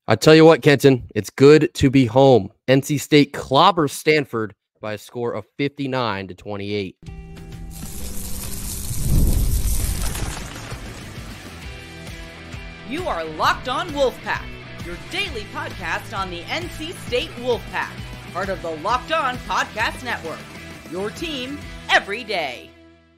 I tell you what, Kenton, it's good to be home. NC State clobbers Stanford by a score of 59-28. You are Locked On Wolfpack, your daily podcast on the NC State Wolfpack, part of the Locked On Podcast Network, your team every day.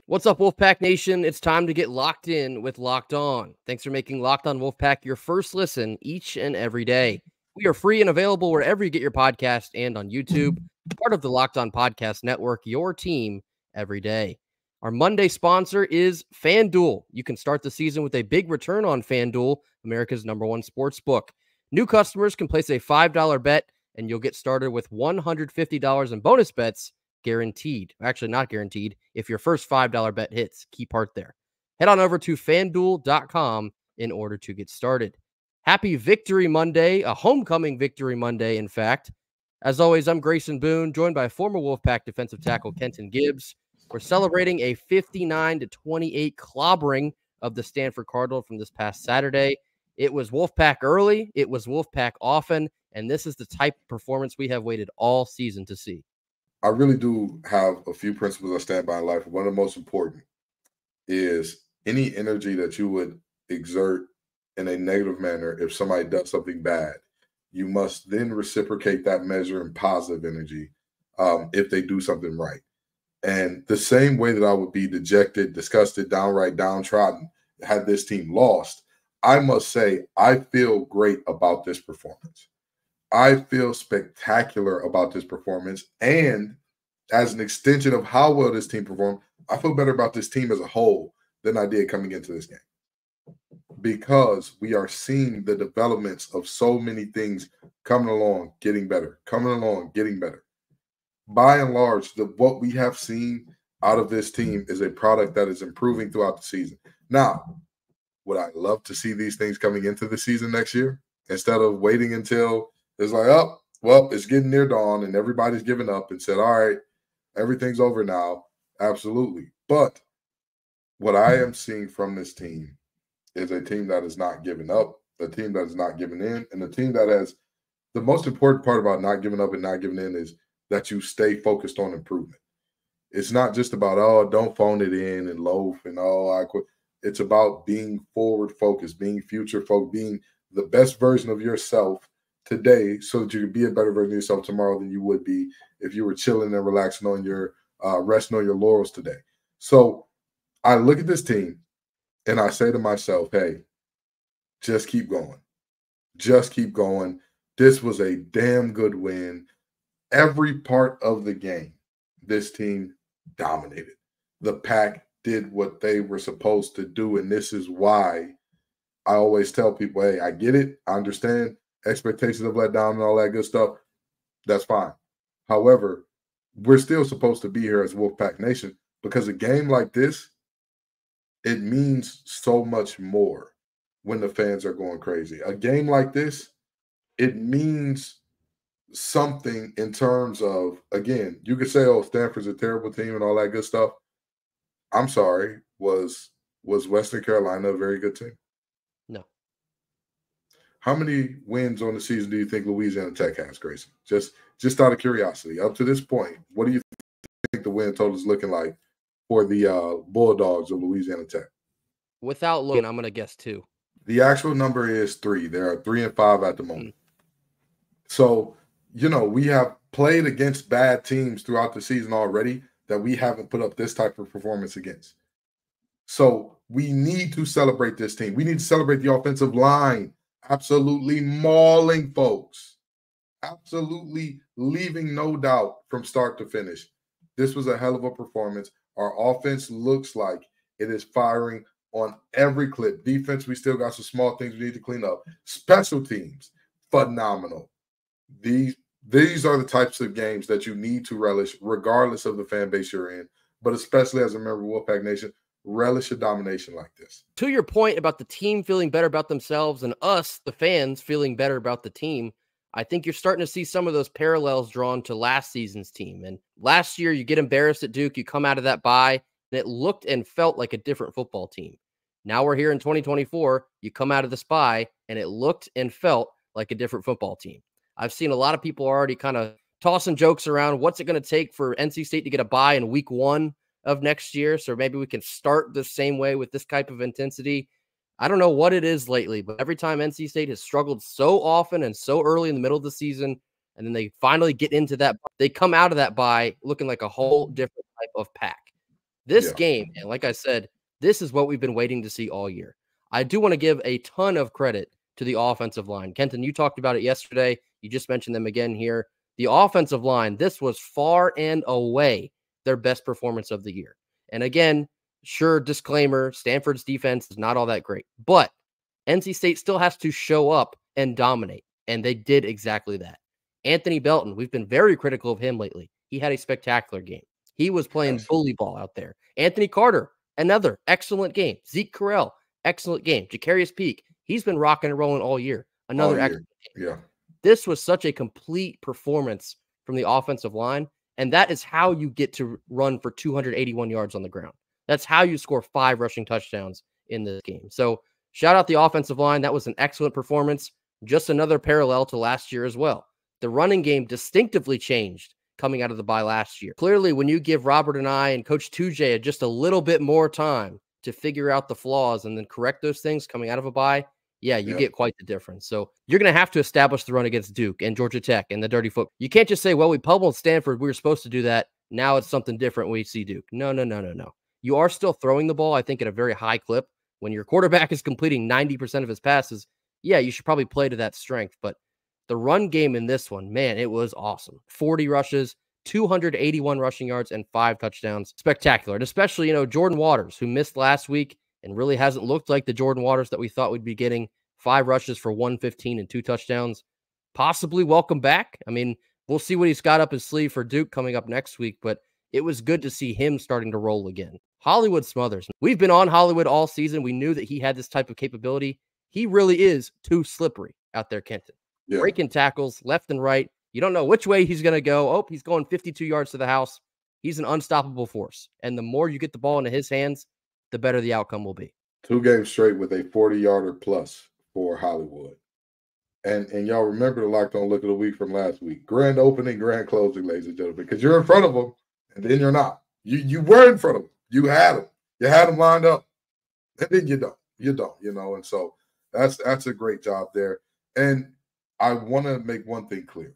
What's up, Wolfpack Nation? It's time to get locked in with Locked On. Thanks for making Locked On Wolfpack your first listen each and every day. We are free and available wherever you get your podcast and on YouTube, part of the Locked On Podcast Network, your team every day. Our Monday sponsor is FanDuel. You can start the season with a big return on FanDuel, America's #1 sports book. New customers can place a $5 bet, and you'll get started with $150 in bonus bets guaranteed. Actually, not guaranteed if your first $5 bet hits. Key part there. Head on over to FanDuel.com in order to get started. Happy Victory Monday, a homecoming Victory Monday, in fact. As always, I'm Grayson Boone, joined by former Wolfpack defensive tackle Kenton Gibbs. We're celebrating a 59-28 clobbering of the Stanford Cardinal from this past Saturday. It was Wolfpack early, it was Wolfpack often, and this is the type of performance we have waited all season to see. I really do have a few principles I stand by in life. One of the most important is any energy that you would exert in a negative manner if somebody does something bad, you must then reciprocate that measure in positive energy if they do something right. And the same way that I would be dejected, disgusted, downright downtrodden had this team lost, I must say I feel great about this performance. I feel spectacular about this performance. And as an extension of how well this team performed, I feel better about this team as a whole than I did coming into this game. Because we are seeing the developments of so many things coming along, getting better, coming along, getting better. By and large, what we have seen out of this team is a product that is improving throughout the season. Now, would I love to see these things coming into the season next year instead of waiting until it's like, oh, well, it's getting near dawn and everybody's given up and said, all right, everything's over now? Absolutely. But what I am seeing from this team is a team that is not giving up, a team that is not giving in, and a team that has the most important part about not giving up and not giving in is that you stay focused on improvement. It's not just about, oh, don't phone it in and loaf and, oh, I quit. It's about being forward focused, being future focused, being the best version of yourself today so that you can be a better version of yourself tomorrow than you would be if you were chilling and relaxing on your resting on your laurels today. So I look at this team and I say to myself, hey, just keep going. Just keep going. This was a damn good win. Every part of the game, this team dominated. The Pack did what they were supposed to do, and this is why I always tell people, hey, I get it. I understand. Expectations have let down and all that good stuff. That's fine. However, we're still supposed to be here as Wolfpack Nation because a game like this, it means so much more when the fans are going crazy. A game like this, it means something in terms of, again, you could say, oh, Stanford's a terrible team and all that good stuff. I'm sorry, was Western Carolina a very good team? No. How many wins on the season do you think Louisiana Tech has, Grayson? Just out of curiosity, up to this point, what do you think the win total is looking like for the Bulldogs of Louisiana Tech? Without looking, I'm going to guess 2. The actual number is 3. There are 3 and 5 at the moment. So, we have played against bad teams throughout the season already that we haven't put up this type of performance against. So we need to celebrate this team. We need to celebrate the offensive line. Absolutely mauling folks. Absolutely leaving no doubt from start to finish. This was a hell of a performance. Our offense looks like it is firing on every clip. Defense, we still got some small things we need to clean up. Special teams, phenomenal. These are the types of games that you need to relish regardless of the fan base you're in, but especially as a member of Wolfpack Nation, relish a domination like this. To your point about the team feeling better about themselves and us, the fans, feeling better about the team, I think you're starting to see some of those parallels drawn to last season's team. And last year, you get embarrassed at Duke, you come out of that bye, and it looked and felt like a different football team. Now we're here in 2024, you come out of the bye, and it looked and felt like a different football team. I've seen a lot of people already kind of tossing jokes around. What's it going to take for NC State to get a bye in week 1 of next year? So maybe we can start the same way with this type of intensity. I don't know what it is lately, but every time NC State has struggled so often and so early in the middle of the season, and then they finally get into that, they come out of that bye looking like a whole different type of pack. This game, and like I said, this is what we've been waiting to see all year. I do want to give a ton of credit to the offensive line. Kenton, you talked about it yesterday. You just mentioned them again here. The offensive line, this was far and away their best performance of the year. And again, sure, disclaimer, Stanford's defense is not all that great, but NC State still has to show up and dominate, and they did exactly that. Anthony Belton, we've been very critical of him lately. He had a spectacular game. He was playing bully ball out there. Anthony Carter, another excellent game. Zeke Correll, excellent game. Jacarius Peak, he's been rocking and rolling all year. Another excellent game. Yeah. This was such a complete performance from the offensive line, and that is how you get to run for 281 yards on the ground. That's how you score 5 rushing touchdowns in this game. So shout out the offensive line. That was an excellent performance. Just another parallel to last year as well. The running game distinctively changed coming out of the bye last year. Clearly, when you give Robert and I and Coach Tujay just a little bit more time to figure out the flaws and then correct those things coming out of a bye, yeah, you get quite the difference. So you're going to have to establish the run against Duke and Georgia Tech and the dirty foot. You can't just say, well, we pummeled Stanford. We were supposed to do that. Now it's something different when we see Duke. No. You are still throwing the ball, I think, at a very high clip. When your quarterback is completing 90% of his passes, yeah, you should probably play to that strength. But the run game in this one, man, it was awesome. 40 rushes, 281 rushing yards, and 5 touchdowns. Spectacular. And especially, Jordan Waters, who missed last week and really hasn't looked like the Jordan Waters that we thought we'd be getting. 5 rushes for 115 and 2 touchdowns. Possibly welcome back. I mean, we'll see what he's got up his sleeve for Duke coming up next week, but it was good to see him starting to roll again. Hollywood Smothers. We've been on Hollywood all season. We knew that he had this type of capability. He really is too slippery out there, Kenton. Yeah. Breaking tackles left and right. You don't know which way he's going to go. Oh, he's going 52 yards to the house. He's an unstoppable force. And the more you get the ball into his hands, the better the outcome will be. 2 games straight with a 40-yarder plus for Hollywood. And y'all remember the Locked On Look of the Week from last week. Grand opening, grand closing, ladies and gentlemen, because you're in front of them and then you're not. You were in front of them. You had them. You had them lined up. And then you don't. And so that's a great job there. And I want to make one thing clear.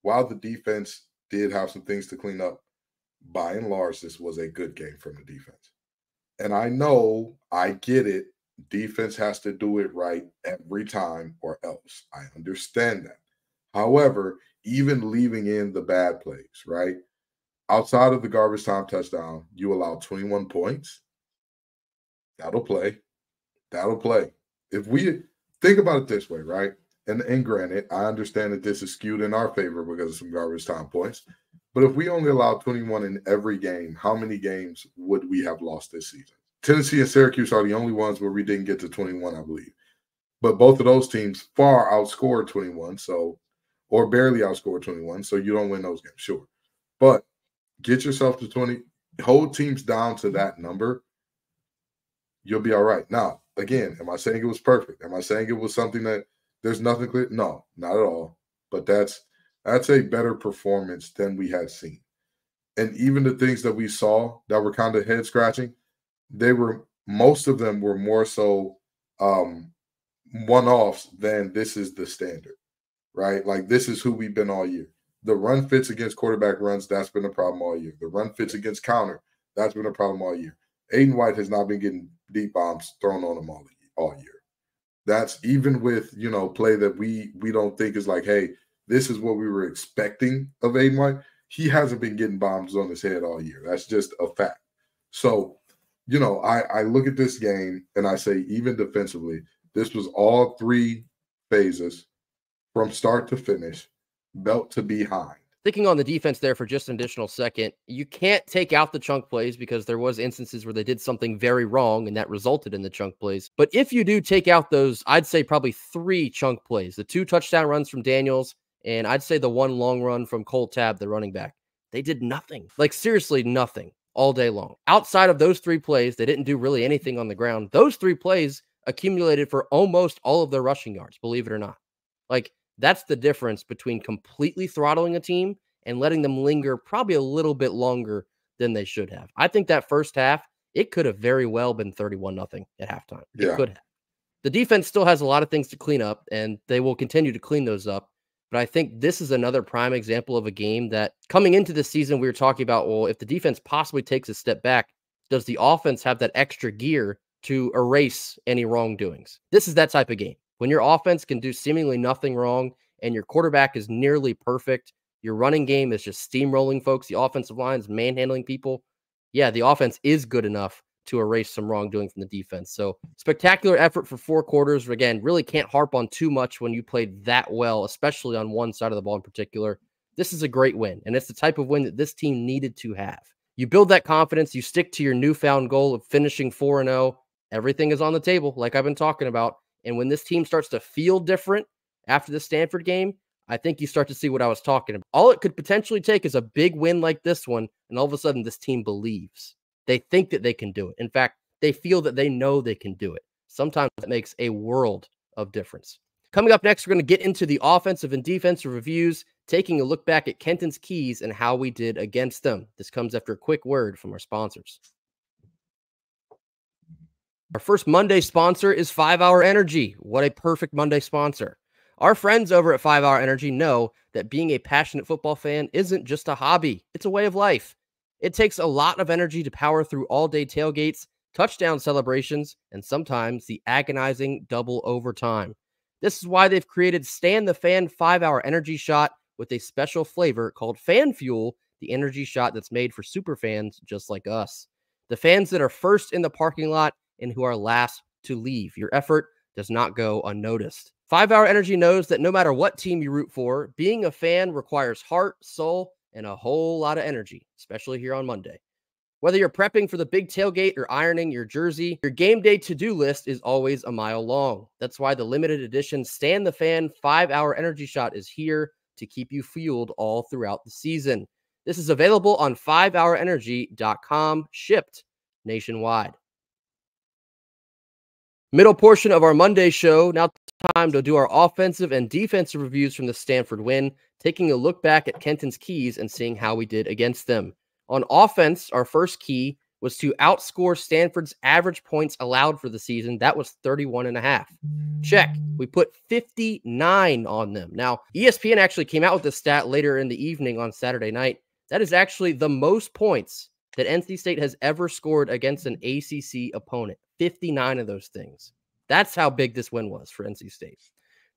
While the defense did have some things to clean up, by and large, this was a good game from the defense. And I get it. Defense has to do it right every time or else. I understand that. However, even leaving in the bad plays, right? Outside of the garbage time touchdown, you allow 21 points. That'll play. If we think about it this way, right? And granted, I understand that this is skewed in our favor because of some garbage time points. But if we only allow 21 in every game, how many games would we have lost this season? Tennessee and Syracuse are the only ones where we didn't get to 21, I believe. But both of those teams far outscored 21, or barely outscored 21, so you don't win those games, sure. But get yourself to 20, hold teams down to that number, you'll be all right. Now, again, am I saying it was perfect? Am I saying it was something that there's nothing clear? No, not at all. But that's a better performance than we had seen. And even the things that we saw that were kind of head-scratching, most of them were more so one-offs than this is the standard, right? Like, this is who we've been all year. The run fits against quarterback runs, that's been a problem all year. The run fits against counter, that's been a problem all year. Aiden White has not been getting deep bombs thrown on him all year. That's even with, play that we don't think is like, hey, this is what we were expecting of Aiden White. He hasn't been getting bombs on his head all year. That's just a fact. So, I look at this game and I say, even defensively, this was all 3 phases from start to finish, belt to behind. Sticking on the defense there for just an additional second, you can't take out the chunk plays because there was instances where they did something very wrong and that resulted in the chunk plays. But if you do take out those, I'd say probably 3 chunk plays, the 2 touchdown runs from Daniels, and I'd say the 1 long run from Cole Tab, the running back. They did nothing, like seriously nothing all day long. Outside of those 3 plays, they didn't do really anything on the ground. Those 3 plays accumulated for almost all of their rushing yards, believe it or not. Like, that's the difference between completely throttling a team and letting them linger probably a little bit longer than they should have. I think that first half, it could have very well been 31-0 at halftime. It Yeah. could have. The defense still has a lot of things to clean up, and they will continue to clean those up. But I think this is another prime example of a game that coming into the season, we were talking about, well, if the defense possibly takes a step back, does the offense have that extra gear to erase any wrongdoings? This is that type of game. When your offense can do seemingly nothing wrong and your quarterback is nearly perfect, your running game is just steamrolling folks, the offensive line is manhandling people. Yeah, the offense is good enough to erase some wrongdoing from the defense. So spectacular effort for 4 quarters. Again, really can't harp on too much when you played that well, especially on one side of the ball in particular. This is a great win, and it's the type of win that this team needed to have. You build that confidence, you stick to your newfound goal of finishing 4-0. Everything is on the table, like I've been talking about. And when this team starts to feel different after the Stanford game, I think you start to see what I was talking about. All it could potentially take is a big win like this one, and all of a sudden this team believes. They think that they can do it. In fact, they feel that they know they can do it. Sometimes that makes a world of difference. Coming up next, we're going to get into the offensive and defensive reviews, taking a look back at Kenton's keys and how we did against them. This comes after a quick word from our sponsors. Our first Monday sponsor is 5 Hour Energy. What a perfect Monday sponsor. Our friends over at 5 Hour Energy know that being a passionate football fan isn't just a hobby, it's a way of life. It takes a lot of energy to power through all-day tailgates, touchdown celebrations, and sometimes the agonizing double overtime. This is why they've created Stan the Fan 5 Hour Energy Shot with a special flavor called Fan Fuel, the energy shot that's made for super fans just like us. The fans that are first in the parking lot and who are last to leave. Your effort does not go unnoticed. 5 Hour Energy knows that no matter what team you root for, being a fan requires heart, soul, and a whole lot of energy, especially here on Monday. Whether you're prepping for the big tailgate or ironing your jersey, your game day to-do list is always a mile long. That's why the limited edition Stan the Fan 5 Hour Energy Shot is here to keep you fueled all throughout the season. This is available on 5hourenergy.com, shipped nationwide. Middle portion of our Monday show. Now time to do our offensive and defensive reviews from the Stanford win, taking a look back at Kenton's keys and seeing how we did against them. On offense, our first key was to outscore Stanford's average points allowed for the season. That was 31.5. Check. We put 59 on them. Now, ESPN actually came out with this stat later in the evening on Saturday night. That is actually the most points that NC State has ever scored against an ACC opponent. 59 of those things. That's how big this win was for NC State.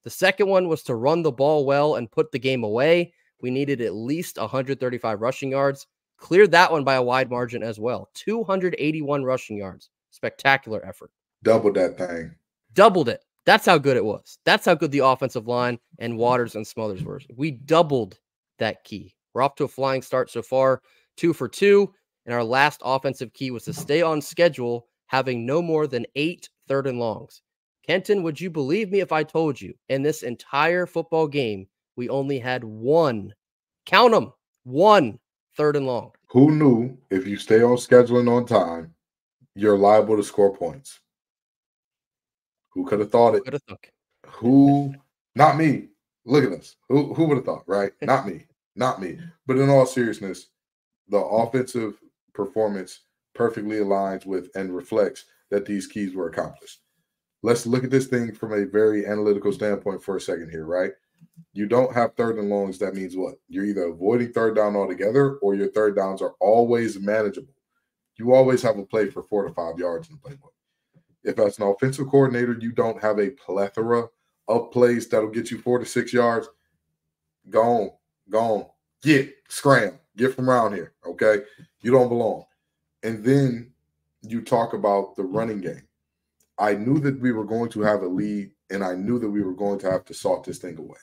The second one was to run the ball well and put the game away. We needed at least 135 rushing yards. Cleared that one by a wide margin as well. 281 rushing yards. Spectacular effort. Doubled that thing. Doubled it. That's how good it was. That's how good the offensive line and Waters and Smothers were. We doubled that key. We're off to a flying start so far. 2 for 2. And our last offensive key was to stay on schedule, having no more than 8 third and longs. Kenton, would you believe me if I told you in this entire football game, we only had one, count them, 1 third and long? Who knew if you stay on schedule and on time, you're liable to score points? Who could have thought it? Could have thunk. Who? Not me. Look at us. Who would have thought, right? Not me. Not me. But in all seriousness, the offensive performance perfectly aligns with and reflects that these keys were accomplished. Let's look at this thing from a very analytical standpoint for a second here, right? You don't have third and longs. That means what? You're either avoiding third down altogether or your third downs are always manageable. You always have a play for 4 to 5 yards in the playbook. If as an offensive coordinator, you don't have a plethora of plays that'll get you 4 to 6 yards, go on, scram, get from around here, okay? You don't belong. And then you talk about the running game. I knew that we were going to have a lead, and I knew that we were going to have to salt this thing away.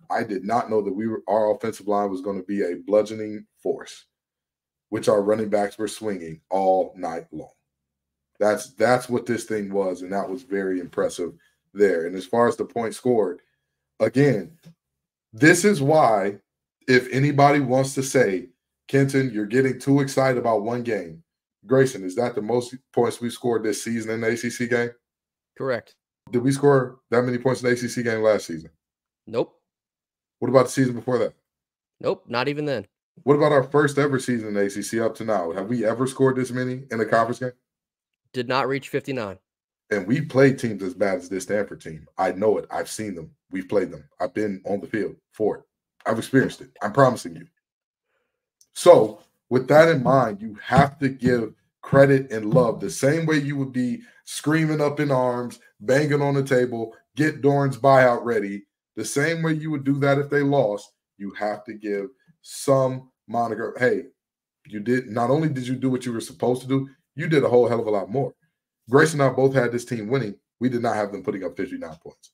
I did not know that our offensive line was going to be a bludgeoning force, which our running backs were swinging all night long. That's what this thing was, and that was very impressive there. And as far as the points scored, again, this is why if anybody wants to say, Kenton, you're getting too excited about one game, Grayson, is that the most points we scored this season in the ACC game? Correct. Did we score that many points in the ACC game last season? Nope. What about the season before that? Nope. Not even then. What about our first ever season in the ACC up to now? Have we ever scored this many in a conference game? Did not reach 59. And we played teams as bad as this Stanford team. I know it. I've seen them. We've played them. I've been on the field for it. I've experienced it. I'm promising you. So with that in mind, you have to give credit and love the same way you would be screaming up in arms, banging on the table, get Dorn's buyout ready. The same way you would do that if they lost, you have to give some moniker. Hey, you did, not only did you do what you were supposed to do, you did a whole hell of a lot more. Grace and I both had this team winning. We did not have them putting up 59 points.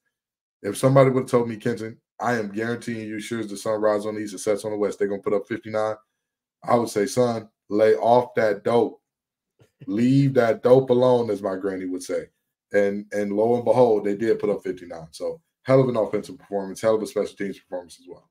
If somebody would have told me, Kenton, I am guaranteeing you, sure as the sun rises on the east and sets on the west, they're going to put up 59, I would say, son, lay off that dope. Leave that dope alone, as my granny would say. And lo and behold, they did put up 59. So hell of an offensive performance, hell of a special teams performance as well.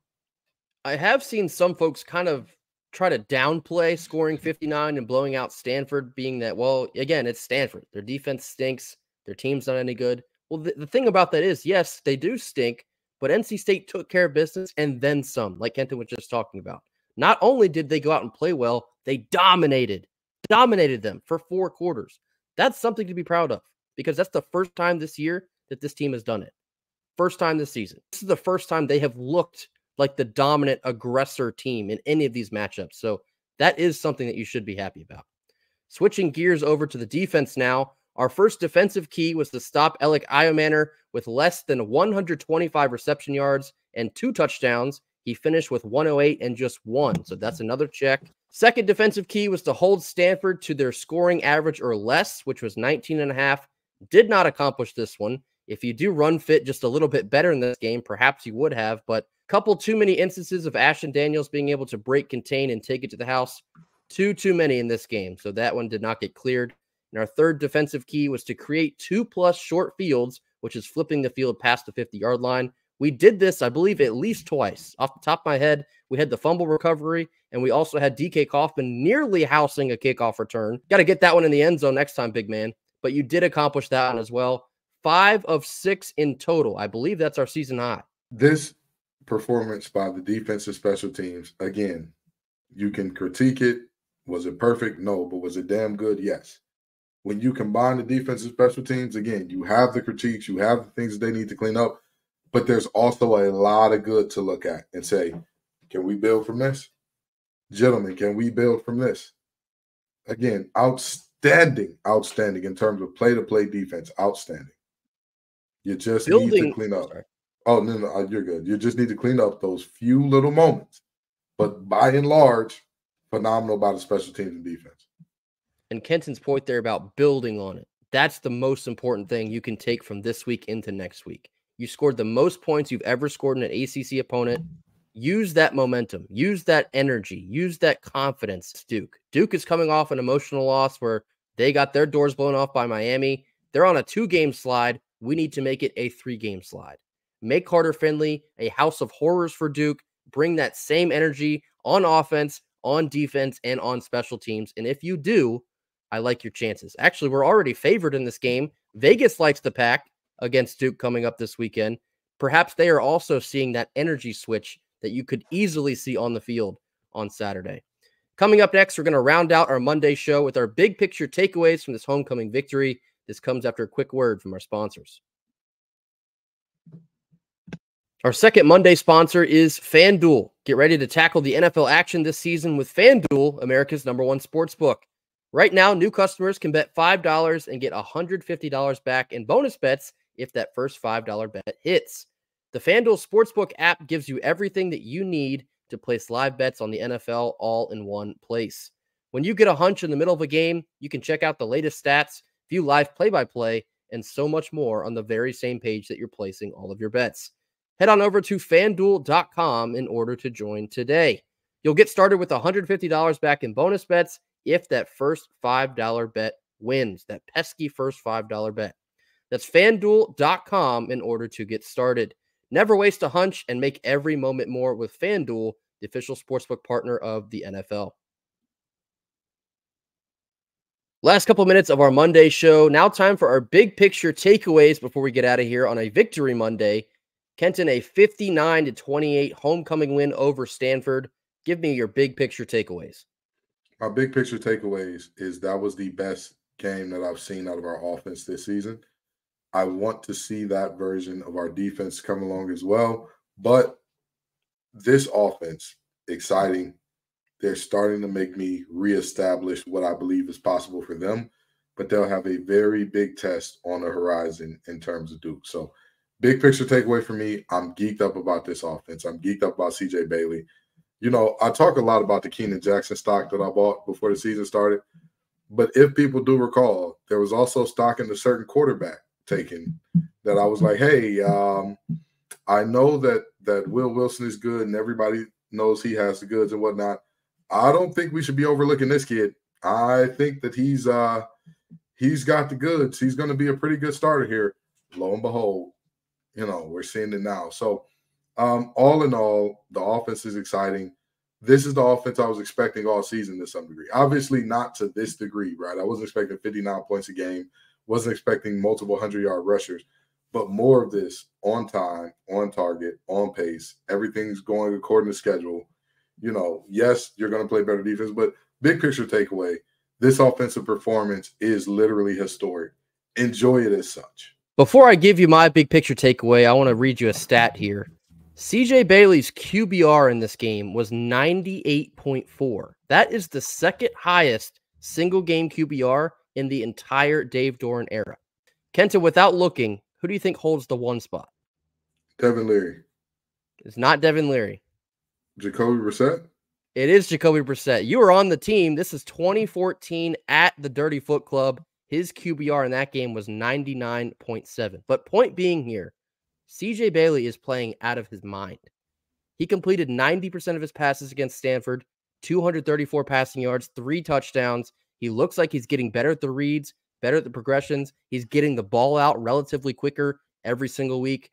I have seen some folks kind of try to downplay scoring 59 and blowing out Stanford, being that, well, again, it's Stanford. Their defense stinks. Their team's not any good. Well, the thing about that is, yes, they do stink, but NC State took care of business and then some, like Kenton was just talking about. Not only did they go out and play well, they dominated them for 4 quarters. That's something to be proud of because that's the first time this year that this team has done it. First time this season. This is the first time they have looked like the dominant aggressor team in any of these matchups. So that is something that you should be happy about. Switching gears over to the defense now, our first defensive key was to stop Alec Iomanner with less than 125 reception yards and 2 touchdowns. He finished with 108 and just 1. So that's another check. Second defensive key was to hold Stanford to their scoring average or less, which was 19.5. Did not accomplish this one. If you do run fit just a little bit better in this game, perhaps you would have, but couple too many instances of Ashton Daniels being able to break, contain, and take it to the house. Too many in this game. So that one did not get cleared. And our third defensive key was to create 2+ short fields, which is flipping the field past the 50-yard line. We did this, I believe, at least twice. Off the top of my head, we had the fumble recovery, and we also had DK Kaufman nearly housing a kickoff return. Got to get that one in the end zone next time, big man. But you did accomplish that one as well. 5 of 6 in total. I believe that's our season high. This performance by the defensive special teams, again, you can critique it. Was it perfect? No. But was it damn good? Yes. When you combine the defensive special teams, again, you have the critiques, you have the things that they need to clean up, but there's also a lot of good to look at and say, can we build from this? Gentlemen, can we build from this? Again, outstanding in terms of play-to-play defense, outstanding. You just need to clean up. Oh, no, you're good. You just need to clean up those few little moments. But by and large, phenomenal by the special teams and defense. And Kenton's point there about building on it. That's the most important thing you can take from this week into next week. You scored the most points you've ever scored in an ACC opponent. Use that momentum. Use that energy. Use that confidence. Duke. Duke is coming off an emotional loss where they got their doors blown off by Miami. They're on a 2-game slide. We need to make it a 3-game slide. Make Carter Finley a house of horrors for Duke. Bring that same energy on offense, on defense, and on special teams. And if you do, I like your chances. Actually, we're already favored in this game. Vegas likes the pack against Duke coming up this weekend. Perhaps they are also seeing that energy switch that you could easily see on the field on Saturday. Coming up next, we're going to round out our Monday show with our big picture takeaways from this homecoming victory. This comes after a quick word from our sponsors. Our second Monday sponsor is FanDuel. Get ready to tackle the NFL action this season with FanDuel, America's #1 sportsbook. Right now, new customers can bet $5 and get $150 back in bonus bets if that first $5 bet hits. The FanDuel Sportsbook app gives you everything that you need to place live bets on the NFL all in one place. When you get a hunch in the middle of a game, you can check out the latest stats, view live play-by-play, and so much more on the very same page that you're placing all of your bets. Head on over to FanDuel.com in order to join today. You'll get started with $150 back in bonus bets if that first $5 bet wins, that pesky first $5 bet. That's FanDuel.com in order to get started. Never waste a hunch and make every moment more with FanDuel, the official sportsbook partner of the NFL. Last couple minutes of our Monday show. Now time for our big picture takeaways before we get out of here on a Victory Monday. Kenton, a 59-28 homecoming win over Stanford. Give me your big picture takeaways. My big picture takeaways is that was the best game that I've seen out of our offense this season. I want to see that version of our defense come along as well. But this offense, exciting. They're starting to make me reestablish what I believe is possible for them. But they'll have a very big test on the horizon in terms of Duke. So big picture takeaway for me, I'm geeked up about this offense. I'm geeked up about CJ Bailey. You know, I talk a lot about the Keenan Jackson stock that I bought before the season started. But if people do recall, there was also stock in a certain quarterback taken that I was like, hey, I know that Will Wilson is good and everybody knows he has the goods and whatnot. I don't think we should be overlooking this kid. I think that he's got the goods. He's going to be a pretty good starter here. Lo and behold, you know, we're seeing it now. So all in all, the offense is exciting. This is the offense I was expecting all season to some degree. Obviously not to this degree, right? I wasn't expecting 59 points a game. Wasn't expecting multiple 100-yard rushers. But more of this on time, on target, on pace. Everything's going according to schedule. You know, yes, you're going to play better defense, but big picture takeaway, this offensive performance is literally historic. Enjoy it as such. Before I give you my big picture takeaway, I want to read you a stat here. CJ Bailey's QBR in this game was 98.4. That is the second highest single game QBR in the entire Dave Doran era. Kenta, without looking, who do you think holds the one spot? Devin Leary. It's not Devin Leary. Jacoby Brissett? It is Jacoby Brissett. You were on the team. This is 2014 at the Dirty Foot Club. His QBR in that game was 99.7. But point being here, CJ Bailey is playing out of his mind. He completed 90% of his passes against Stanford, 234 passing yards, 3 touchdowns. He looks like he's getting better at the reads, better at the progressions. He's getting the ball out relatively quicker every single week.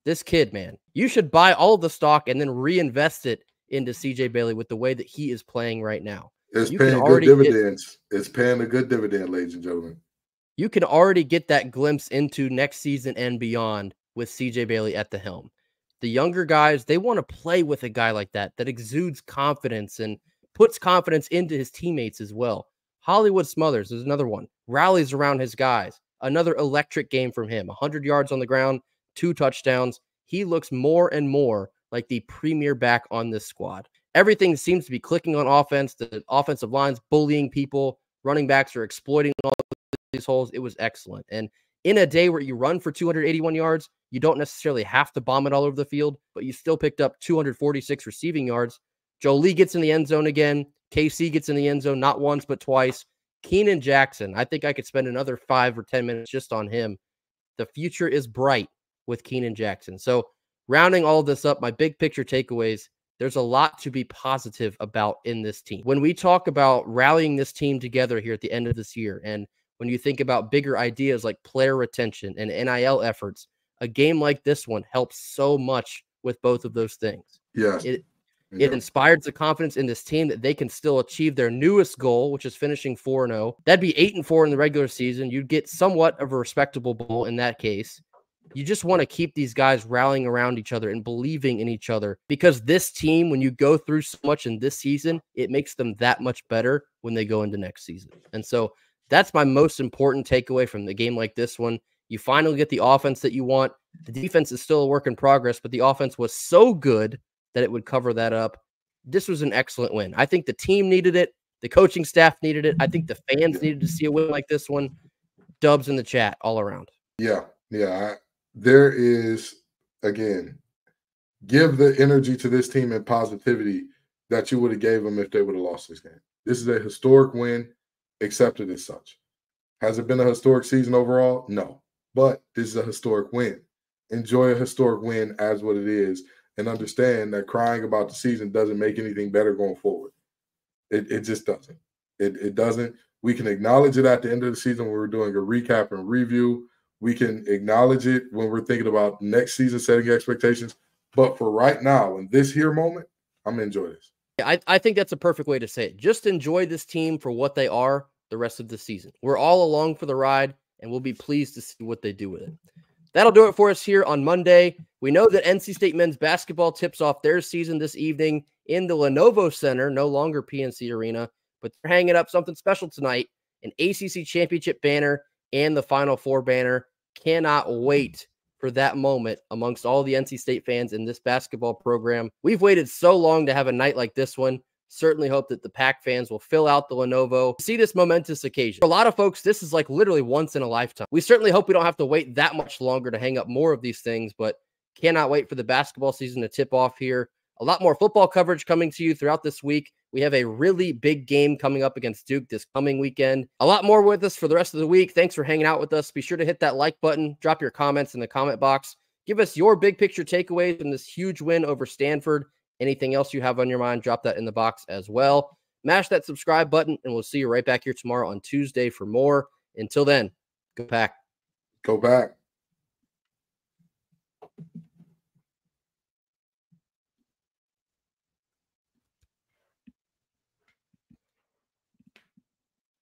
This kid, man, you should buy all of the stock and then reinvest it into CJ Bailey with the way that he is playing right now. It's paying good dividends. It's paying a good dividend, ladies and gentlemen. You can already get that glimpse into next season and beyond with CJ Bailey at the helm. The younger guys, they want to play with a guy like that exudes confidence and puts confidence into his teammates as well. Hollywood Smothers is another one. Rallies around his guys. Another electric game from him. 100 yards on the ground, 2 touchdowns. He looks more and more like the premier back on this squad. Everything seems to be clicking on offense. The offensive line's bullying people. Running backs are exploiting all these holes. It was excellent. And in a day where you run for 281 yards, you don't necessarily have to bomb it all over the field, but you still picked up 246 receiving yards. Jolie gets in the end zone again. KC gets in the end zone, not once, but twice. Keenan Jackson, I think I could spend another 5 or 10 minutes just on him. The future is bright with Keenan Jackson. So rounding all of this up, my big picture takeaways, there's a lot to be positive about in this team. When we talk about rallying this team together here at the end of this year, and when you think about bigger ideas like player retention and NIL efforts, a game like this one helps so much with both of those things. Yeah. It inspires the confidence in this team that they can still achieve their newest goal, which is finishing 4-0. That'd be 8-4 in the regular season. You'd get somewhat of a respectable bowl in that case. You just want to keep these guys rallying around each other and believing in each other, because this team, when you go through so much in this season, it makes them that much better when they go into next season. And so that's my most important takeaway from the game like this one. You finally get the offense that you want. The defense is still a work in progress, but the offense was so good that it would cover that up. This was an excellent win. I think the team needed it. The coaching staff needed it. I think the fans needed to see a win like this one. Dubs in the chat all around. Yeah. There is, again, give the energy to this team and positivity that you would have gave them if they would have lost this game. This is a historic win, accepted as such. Has it been a historic season overall? No. But this is a historic win. Enjoy a historic win as what it is, and understand that crying about the season doesn't make anything better going forward. It just doesn't. It doesn't. We can acknowledge it at the end of the season when we're doing a recap and review. We can acknowledge it when we're thinking about next season setting expectations. But for right now, in this here moment, I'm going to enjoy this. I think that's a perfect way to say it. Just enjoy this team for what they are the rest of the season. We're all along for the ride, and we'll be pleased to see what they do with it. That'll do it for us here on Monday. We know that NC State men's basketball tips off their season this evening in the Lenovo Center, no longer PNC Arena, but they're hanging up something special tonight, an ACC championship banner and the Final Four banner. Cannot wait for that moment amongst all the NC State fans in this basketball program. We've waited so long to have a night like this one. Certainly hope that the Pack fans will fill out the Lenovo, see this momentous occasion. For a lot of folks, this is like literally once in a lifetime. We certainly hope we don't have to wait that much longer to hang up more of these things, but cannot wait for the basketball season to tip off here. A lot more football coverage coming to you throughout this week. We have a really big game coming up against Duke this coming weekend. A lot more with us for the rest of the week. Thanks for hanging out with us. Be sure to hit that like button. Drop your comments in the comment box. Give us your big picture takeaways from this huge win over Stanford. Anything else you have on your mind, drop that in the box as well. Mash that subscribe button, and we'll see you right back here tomorrow on Tuesday for more. Until then, go Pack. Go Pack.